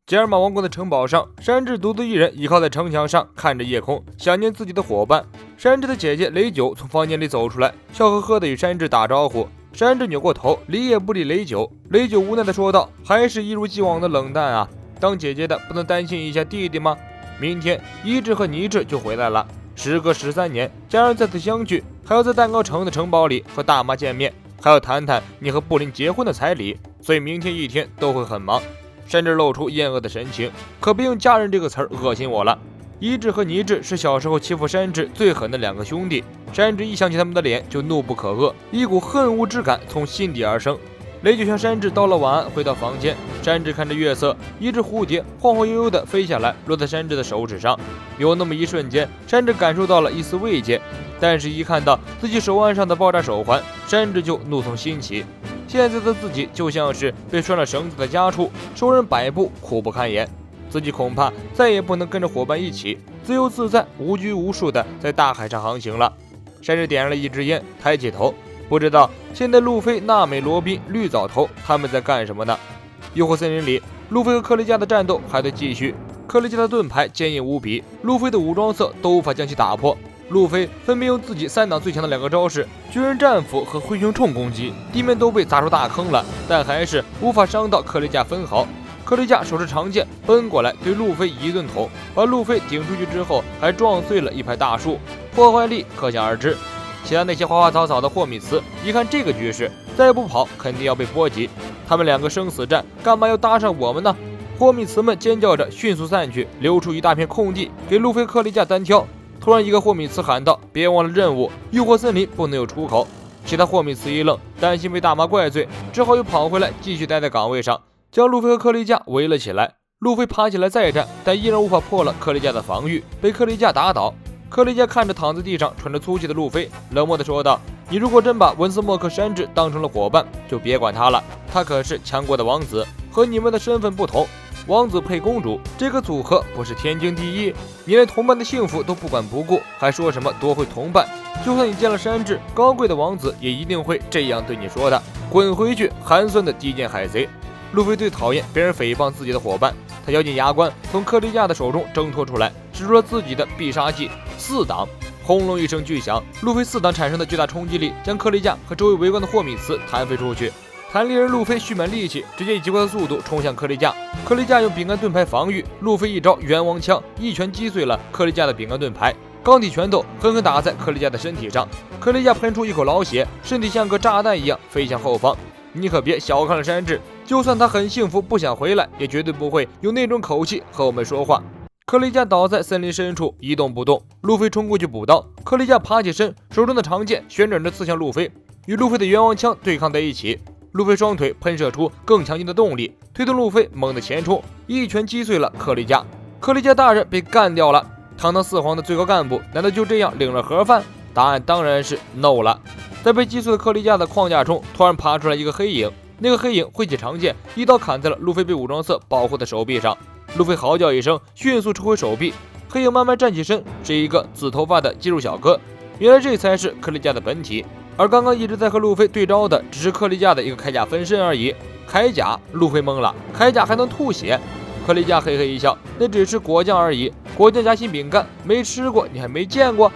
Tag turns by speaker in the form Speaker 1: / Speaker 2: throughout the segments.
Speaker 1: 吉尔玛王国的城堡上，山治独自一人倚靠在城墙上，看着夜空，想念自己的伙伴。山治的姐姐雷九从房间里走出来，笑呵呵地与山治打招呼。山治扭过头，理也不理雷九。雷九无奈地说道：“还是一如既往的冷淡啊！当姐姐的不能担心一下弟弟吗？明天一志和尼志就回来了，时隔13年，家人再次相聚，还要在蛋糕城的城堡里和大妈见面，还要谈谈你和布林结婚的彩礼，所以明天一天都会很忙。”山治露出厌恶的神情，可别用家人这个词儿恶心我了。一志和尼志是小时候欺负山治最狠的2个兄弟，山治一想起他们的脸就怒不可遏，一股恨恶之感从心底而生。雷就向山治道了晚安，回到房间。山治看着月色，一只蝴蝶晃晃悠悠地飞下来，落在山治的手指上。有那么一瞬间，山治感受到了一丝慰藉，但是一看到自己手腕上的爆炸手环，山治就怒从心起。现在的自己就像是被拴了绳子的家畜，受人摆布，苦不堪言。自己恐怕再也不能跟着伙伴一起自由自在、无拘无束地在大海上航行了。山治点了一支烟，抬起头，不知道现在路飞、娜美、罗宾、绿藻头他们在干什么呢？诱惑森林里，路飞和克雷加的战斗还在继续。克雷加的盾牌坚硬无比，路飞的武装色都无法将其打破。路飞分别用自己3档最强的2个招式巨人战斧和灰熊冲攻击，地面都被砸出大坑了，但还是无法伤到克雷加分毫。克雷加手持长剑奔过来，对路飞一顿捅，把路飞顶出去之后，还撞碎了一排大树，破坏力可想而知。其他那些花花草草的霍米茨一看这个局势，再不跑肯定要被波及。他们2个生死战，干嘛要搭上我们呢？霍米茨们尖叫着迅速散去，留出一大片空地给路飞、克雷加单挑。突然，一个霍米茨喊道：“别忘了任务，诱惑森林不能有出口。”其他霍米茨一愣，担心被大妈怪罪，只好又跑回来，继续待在岗位上，将路飞和克雷加围了起来。路飞爬起来再战，但依然无法破了克雷加的防御，被克雷加打倒。克雷加看着躺在地上喘着粗气的路飞，冷漠地说道：“你如果真把文斯莫克山治当成了伙伴，就别管他了，他可是强国的王子，和你们的身份不同。王子配公主，这个组合不是天经地义？你连同伴的幸福都不管不顾，还说什么夺回同伴？就算你见了山治，高贵的王子也一定会这样对你说的。滚回去，寒酸的低贱海贼！”路飞最讨厌别人诽谤自己的伙伴，他咬紧牙关，从克雷加的手中挣脱出来，使出了自己的必杀技4档。轰隆一声巨响，路飞4档产生的巨大冲击力将克雷加和周围围观的霍米茨弹飞出去。弹力人路飞蓄满力气，直接以极快的速度冲向克雷加。克雷加用饼干盾牌防御，路飞一招猿王枪一拳击碎了克雷加的饼干盾牌，钢体拳头狠狠打在克雷加的身体上。克雷加喷出一口老血，身体像个炸弹一样飞向后方。你可别小看了山治，就算他很幸福不想回来，也绝对不会用那种口气和我们说话。克雷加倒在森林深处一动不动，路飞冲过去补刀。克雷加爬起身，手中的长剑旋转着刺向路飞，与路飞的猿王枪对抗在一起。路飞双腿喷射出更强劲的动力，推动路飞猛地前冲，一拳击碎了克雷加。克雷加大人被干掉了。堂堂4皇的最高干部，难道就这样领了盒饭？答案当然是 no 了。在被击碎的克雷加的框架中，突然爬出来一个黑影，那个黑影挥起长剑，一刀砍在了路飞被武装色保护的手臂上。路飞嚎叫一声，迅速抽回手臂。黑影慢慢站起身，是一个紫头发的肌肉小哥。原来这才是克雷加的本体。而刚刚一直在和路飞对招的，只是克雷加的一个铠甲分身而已。铠甲？路飞懵了，铠甲还能吐血？克雷加嘿嘿一笑，那只是果酱而已，果酱夹心饼干，没吃过你还没见过。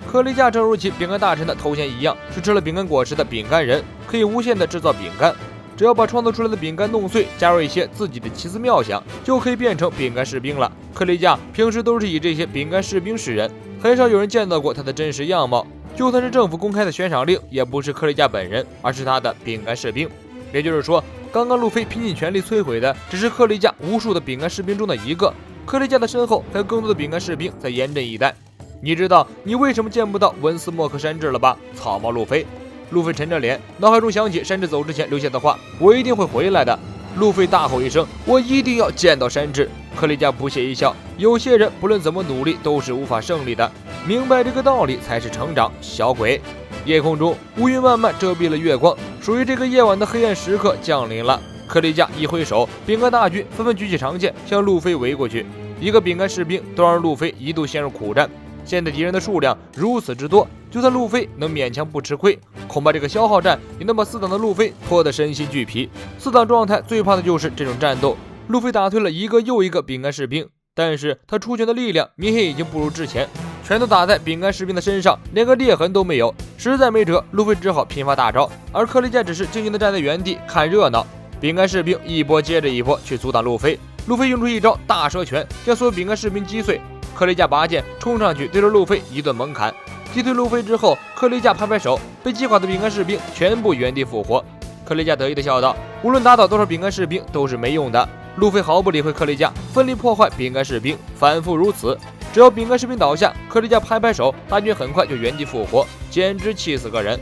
Speaker 1: 克雷加正如其饼干大臣的头衔一样，是吃了饼干果实的饼干人，可以无限的制造饼干。只要把创造出来的饼干弄碎，加入一些自己的奇思妙想，就可以变成饼干士兵了。克雷加平时都是以这些饼干士兵示人，很少有人见到过他的真实样貌。就算是政府公开的悬赏令，也不是克雷加本人，而是他的饼干士兵。也就是说，刚刚路飞拼尽全力摧毁的，只是克雷加无数的饼干士兵中的一个。克雷加的身后还有更多的饼干士兵在严阵以待。你知道你为什么见不到文斯莫克山治了吧？草帽路飞。路飞沉着脸，脑海中想起山治走之前留下的话：“我一定会回来的。”路飞大吼一声：“我一定要见到山治！”克雷加不屑一笑：“有些人不论怎么努力都是无法胜利的，明白这个道理才是成长，小鬼。”夜空中乌云慢慢遮蔽了月光，属于这个夜晚的黑暗时刻降临了。克雷加一挥手，饼干大军纷纷举起长剑向路飞围过去。一个饼干士兵都让路飞一度陷入苦战。现在敌人的数量如此之多，就算路飞能勉强不吃亏，恐怕这个消耗战也能把4档的路飞拖得身心俱疲。4档状态最怕的就是这种战斗。路飞打退了一个又一个饼干士兵，但是他出拳的力量明显已经不如之前，拳头打在饼干士兵的身上，连个裂痕都没有，实在没辙，路飞只好频发大招，而克雷加只是静静地站在原地看热闹。饼干士兵一波接着一波去阻挡路飞，路飞用出一招大蛇拳，将所有饼干士兵击碎。克雷加拔剑冲上去，对着路飞一顿猛砍，击退路飞之后，克雷加拍拍手，被击垮的饼干士兵全部原地复活。克雷加得意地笑道：“无论打倒多少饼干士兵都是没用的。”路飞毫不理会克雷加，奋力破坏饼干士兵，反复如此。只要饼干士兵倒下，克雷加拍拍手，大军很快就原地复活，简直气死个人。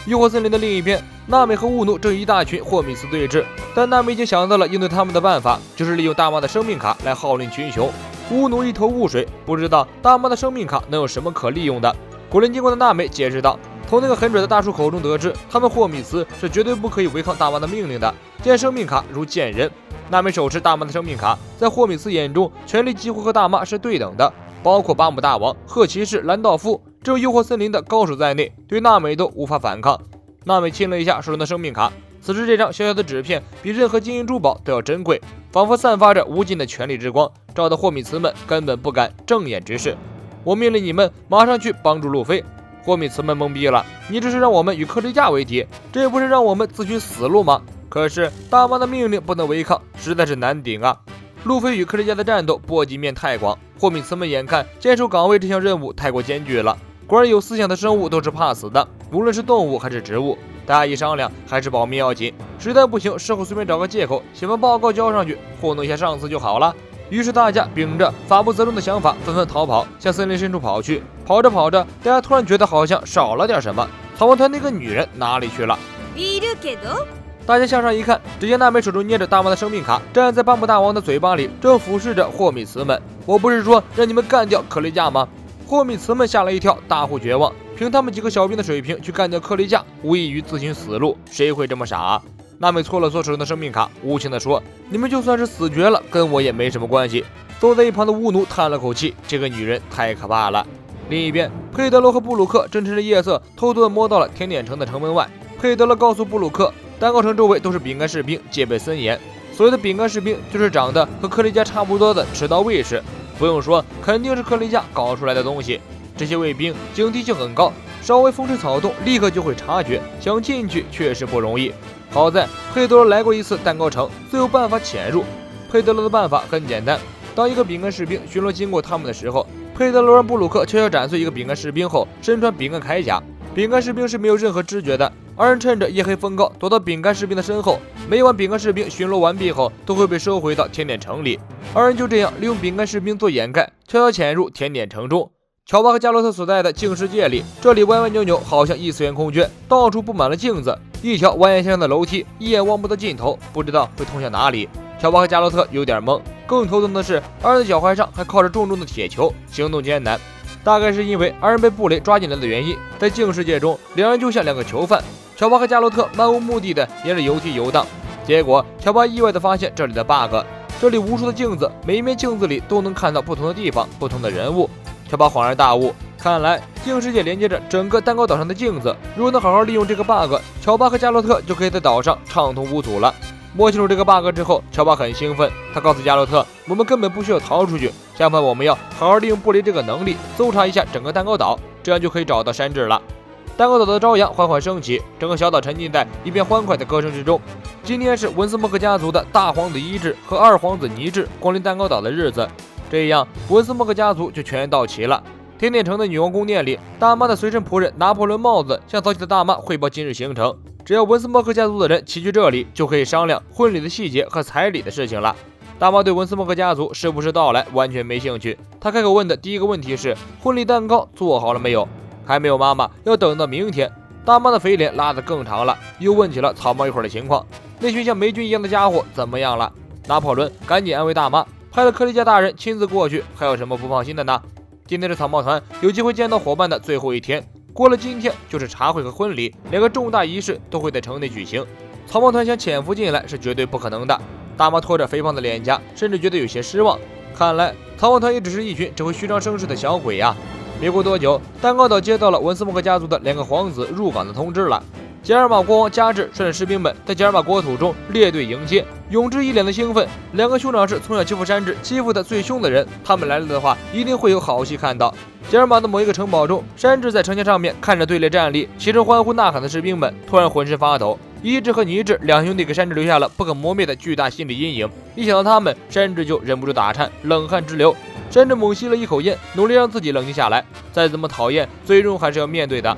Speaker 1: 诱惑森林的另一边，娜美和乌奴正与一大群霍米斯对峙，但娜美已经想到了应对他们的办法，就是利用大妈的生命卡来号令群雄。乌奴一头雾水，不知道大妈的生命卡能有什么可利用的。古灵精怪的娜美解释道：“从那个很拽的大叔口中得知，他们霍米斯是绝对不可以违抗大妈的命令的，见生命卡如见人。”娜美手持大妈的生命卡，在霍米斯眼中，权力几乎和大妈是对等的，包括巴姆大王、赫骑士、兰道夫，只有诱惑森林的高手在内，对娜美都无法反抗。娜美亲了一下手中的生命卡，此时这张小小的纸片比任何金银珠宝都要珍贵，仿佛散发着无尽的权力之光，照得霍米斯们根本不敢正眼直视。我命令你们马上去帮助路飞。霍米斯们懵逼了，你这是让我们与克雷加为敌，这不是让我们自寻死路吗？可是大妈的命令不能违抗，实在是难顶啊！路飞与克雷加的战斗波及面太广，霍米斯们眼看坚守岗位这项任务太过艰巨了。果然有思想的生物都是怕死的，无论是动物还是植物。大家一商量，还是保命要紧，实在不行，事后随便找个借口写份报告交上去，糊弄一下上司就好了。于是大家秉着法不责众的想法，纷纷逃跑，向森林深处跑去。跑着跑着，大家突然觉得好像少了点什么，逃亡团那个女人哪里去了？大家向上一看，只见娜美手中捏着大妈的生命卡，站在巴姆大王的嘴巴里，正俯视着霍米茨们。我不是说让你们干掉克雷加吗？霍米茨们吓了一跳，大呼绝望。凭他们几个小兵的水平去干掉克雷加，无异于自寻死路，谁会这么傻啊？娜美搓了搓手中的生命卡，无情地说：“你们就算是死绝了，跟我也没什么关系。”坐在一旁的乌奴叹了口气，这个女人太可怕了。另一边，佩德罗和布鲁克正趁着夜色，偷偷地摸到了甜点城的城门外。佩德罗告诉布鲁克，蛋糕城周围都是饼干士兵，戒备森严。所谓的饼干士兵，就是长得和克雷加差不多的迟到卫士。不用说，肯定是克雷加搞出来的东西。这些卫兵警惕性很高，稍微风吹草动，立刻就会察觉，想进去确实不容易。好在佩德罗来过一次蛋糕城，自有办法潜入。佩德罗的办法很简单，当一个饼干士兵巡逻经过他们的时候，佩德罗让布鲁克悄悄斩碎一个饼干士兵后，身穿饼干铠甲。饼干士兵是没有任何知觉的，二人趁着夜黑风高躲到饼干士兵的身后。每晚饼干士兵巡逻完毕后，都会被收回到甜点城里。二人就这样利用饼干士兵做掩盖，悄悄潜入甜点城中。乔巴和加洛特所在的镜世界里，这里歪歪扭扭，好像异次元空间，到处布满了镜子，一条蜿蜒向上的楼梯，一眼望不到尽头，不知道会通向哪里。乔巴和加洛特有点懵，更头疼的是，二人的脚踝上还靠着重重的铁球，行动艰难。大概是因为二人被布雷抓进来的原因，在镜世界中，两人就像两个囚犯。乔巴和加洛特漫无目的的沿着游梯游荡，结果乔巴意外的发现这里的 bug， 这里无数的镜子，每一面镜子里都能看到不同的地方，不同的人物。乔巴恍然大悟，看来镜世界连接着整个蛋糕岛上的镜子，如果能好好利用这个 bug， 乔巴和加洛特就可以在岛上畅通无阻了。摸清楚这个 bug 之后，乔巴很兴奋，他告诉加洛特，我们根本不需要逃出去，相反我们要好好利用布雷这个能力，搜查一下整个蛋糕岛，这样就可以找到山治了。蛋糕岛的朝阳缓缓升起，整个小岛沉浸在一片欢快的歌声之中。今天是文斯莫克家族的大皇子伊治和二皇子尼治光临蛋糕岛的日子，这样文斯莫克家族就全到齐了。甜点城的女王宫殿里，大妈的随身仆人拿破仑帽子向早起的大妈汇报今日行程。只要文斯莫克家族的人齐聚这里，就可以商量婚礼的细节和彩礼的事情了。大妈对文斯莫克家族是不是到来完全没兴趣，她开口问的第一个问题是：婚礼蛋糕做好了没有？还没有，妈妈，要等到明天。大妈的肥脸拉得更长了，又问起了草帽一会儿的情况。那群像霉菌一样的家伙怎么样了？拿破仑赶紧安慰大妈，派了克雷加大人亲自过去，还有什么不放心的呢？今天是草帽团有机会见到伙伴的最后一天，过了今天就是茶会和婚礼，两个重大仪式都会在城内举行。草帽团想潜伏进来是绝对不可能的。大妈拖着肥胖的脸颊，甚至觉得有些失望。看来草帽团也只是一群只会虚张声势的小鬼呀。没过多久，蛋糕岛接到了文斯莫克家族的2个皇子入港的通知了。吉尔玛国王加治率领士兵们在吉尔玛国土中列队迎接。永之一脸的兴奋，两个兄长是从小欺负山治欺负的最凶的人，他们来了的话，一定会有好戏看到。吉尔玛的某一个城堡中，山治在城墙上面看着队列站立，齐声欢呼呐喊的士兵们，突然浑身发抖。一治和尼治两兄弟给山治留下了不可磨灭的巨大心理阴影，一想到他们，山治就忍不住打颤，冷汗直流。山治猛吸了一口烟，努力让自己冷静下来。再怎么讨厌，最终还是要面对的。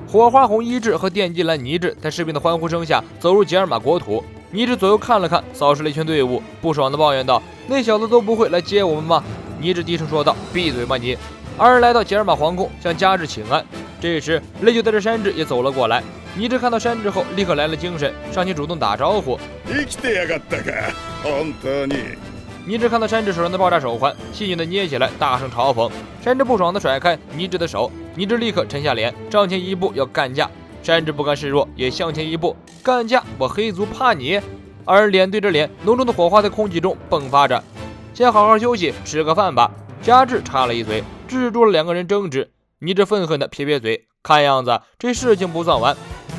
Speaker 1: 火花红一治和电击蓝尼治在士兵的欢呼声下走入吉尔玛国土。尼治左右看了看，扫视了一圈队伍，不爽地抱怨道：“那小子都不会来接我们吗？”尼治低声说道：“闭嘴吧你！”二人来到吉尔玛皇宫，向加治请安。这时，雷九带着山治也走了过来。尼治看到山治后，立刻来了精神，上前主动打招呼。尼治看到山治手上的爆炸手环，戏谑地捏起来，大声嘲讽。山治不爽地甩开尼治的手，尼治立刻沉下脸，上前一步要干架。山治不甘示弱，也向前一步，干架！我黑族怕你！二人脸对着脸，浓重的火花在空气中迸发着。先好好休息，吃个饭吧。加治插了一嘴，制住了两个人争执。尼治愤恨地撇撇嘴，看样子这事情不算完。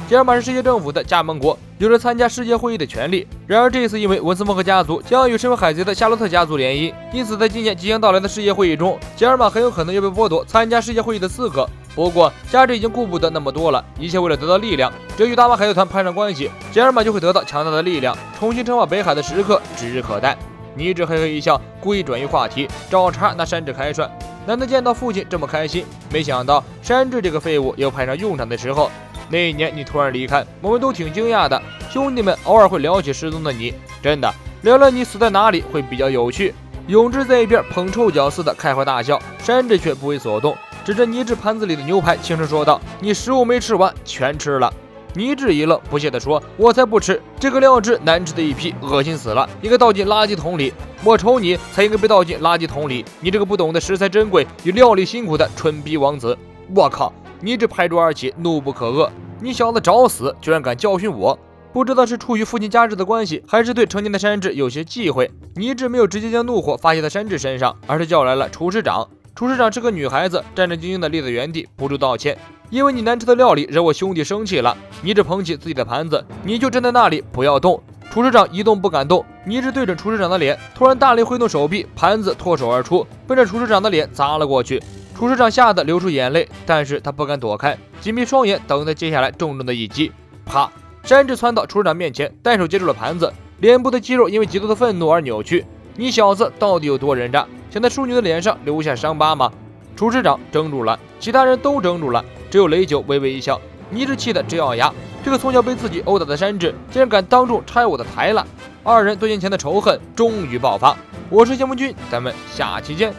Speaker 1: 吉尔玛是世界政府的加盟国，有着参加世界会议的权利。然而这次因为文斯蒙和家族将与身为海贼的夏洛特家族联姻，因此在今年即将到来的世界会议中，吉尔玛很有可能要被剥夺参加世界会议的资格。不过加治已经顾不得那么多了，一切为了得到力量，只要与大马海贼团攀上关系，吉尔玛就会得到强大的力量，重新称霸北海的时刻指日可待。尼治嘿嘿一笑，故意转移话题，找茬拿山治开涮。难得见到父亲这么开心，没想到山治这个废物又派上用场的时候。那一年你突然离开，我们都挺惊讶的。兄弟们偶尔会聊起失踪的你，真的聊聊你死在哪里会比较有趣。永志在一边捧臭脚似的开怀大笑，山治却不为所动，指着尼治盘子里的牛排，轻声说道：“你食物没吃完，全吃了。”尼治一愣，不屑地说：“我才不吃，这个料汁难吃的一批，恶心死了，应该倒进垃圾桶里。我瞅你才应该被倒进垃圾桶里，你这个不懂得食材珍贵与料理辛苦的蠢逼王子！”我靠！尼治拍桌而起，怒不可遏：“你小子找死，居然敢教训我！”不知道是出于父亲加治的关系，还是对成年的山治有些忌讳，尼治没有直接将怒火发泄在山治身上，而是叫来了厨师长。厨师长是个女孩子，战战兢兢地立在原地，不住道歉：“因为你难吃的料理惹我兄弟生气了。”尼治捧起自己的盘子：“你就站在那里，不要动。”厨师长一动不敢动。尼治对准厨师长的脸，突然大力挥动手臂，盘子脱手而出，奔着厨师长的脸砸了过去。厨师长吓得流出眼泪，但是他不敢躲开，紧闭双眼，等待接下来重重的一击。啪！山治窜到厨师长面前，单手接住了盘子，脸部的肌肉因为极度的愤怒而扭曲。你小子到底有多人渣？想在淑女的脸上留下伤疤吗？厨师长怔住了，其他人都怔住了，只有雷九微微一笑。尼治气得直咬牙，这个从小被自己殴打的山治，竟然敢当众拆我的台了！二人多年前的仇恨终于爆发。我是谢梦君，咱们下期见。